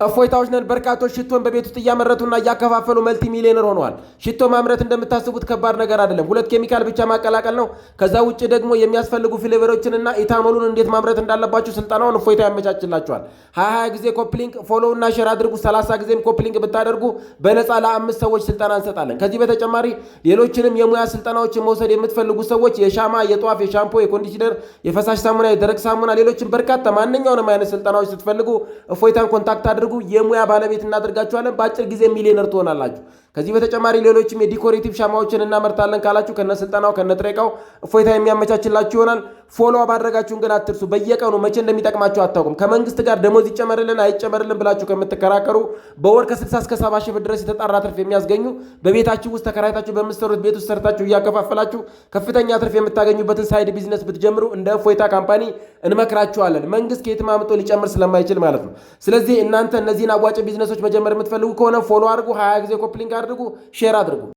እፎይታዎች ነን። በርካቶች ሽቶን በቤት ውስጥ እያመረቱና እያከፋፈሉ መልቲ ሚሊዮነር ሆነዋል። ሽቶ ማምረት እንደምታስቡት ከባድ ነገር አይደለም። 2 ኬሚካል ብቻ ማቀላቀል ነው። ከዛ ውጭ ደግሞ የሚያስፈልጉ ፍሌቨሮችንና ኢታኖሉን እንዴት ማምረት እንዳለባችሁ ስልጠናውን እፎይታ ያመቻችላችኋል። 20 ጊዜ ኮፕሊንግ ፎሎ እና ሼር አድርጉ። 30 ጊዜም ኮፕሊንግ ብታደርጉ በነፃ ለ5 ሰዎች ስልጠና እንሰጣለን። ከዚህ በተጨማሪ ሌሎችንም የሙያ ስልጠናዎችን መውሰድ የምትፈልጉ ሰዎች የሻማ፣ የጧፍ፣ የሻምፖ፣ የኮንዲሽነር፣ የፈሳሽ ሳሙና፣ የደረቅ ሳሙና፣ ሌሎችን በርካታ ማንኛውንም አይነት ስልጠናዎች ስትፈልጉ እፎይታን ኮንታክት አድርጉ። የሙያ ባለቤት እናደርጋችኋለን። በአጭር ጊዜ ሚሊዮነር ትሆናላችሁ። ከዚህ በተጨማሪ ሌሎችም የዲኮሬቲቭ ሻማዎችን እናመርታለን ካላችሁ ከነስልጠናው ከነጥሬቃው እፎይታ የሚያመቻችላችሁ ይሆናል። ፎሎ ማድረጋችሁን ግን አትርሱ። በየቀኑ መቼ እንደሚጠቅማችሁ አታውቁም። ከመንግስት ጋር ደሞዝ ይጨመርልን አይጨመርልን ብላችሁ ከምትከራከሩ በወር ከ60 እስከ 70 ሺህ ብር ድረስ የተጣራ ትርፍ የሚያስገኙ በቤታችሁ ውስጥ ተከራይታችሁ በምትሰሩት ቤት ውስጥ ሰርታችሁ እያከፋፈላችሁ ከፍተኛ ትርፍ የምታገኙበትን ሳይድ ቢዝነስ ብትጀምሩ እንደ እፎይታ ካምፓኒ እንመክራችኋለን። መንግስት ከየትም አምጦ ሊጨምር ስለማይችል ማለት ነው። ስለዚህ እናንተ እነዚህን አዋጭ ቢዝነሶች መጀመር የምትፈልጉ ከሆነ ፎሎ አድርጉ፣ 20 ጊዜ ኮፕሊንግ አድርጉ፣ ሼር አድርጉ።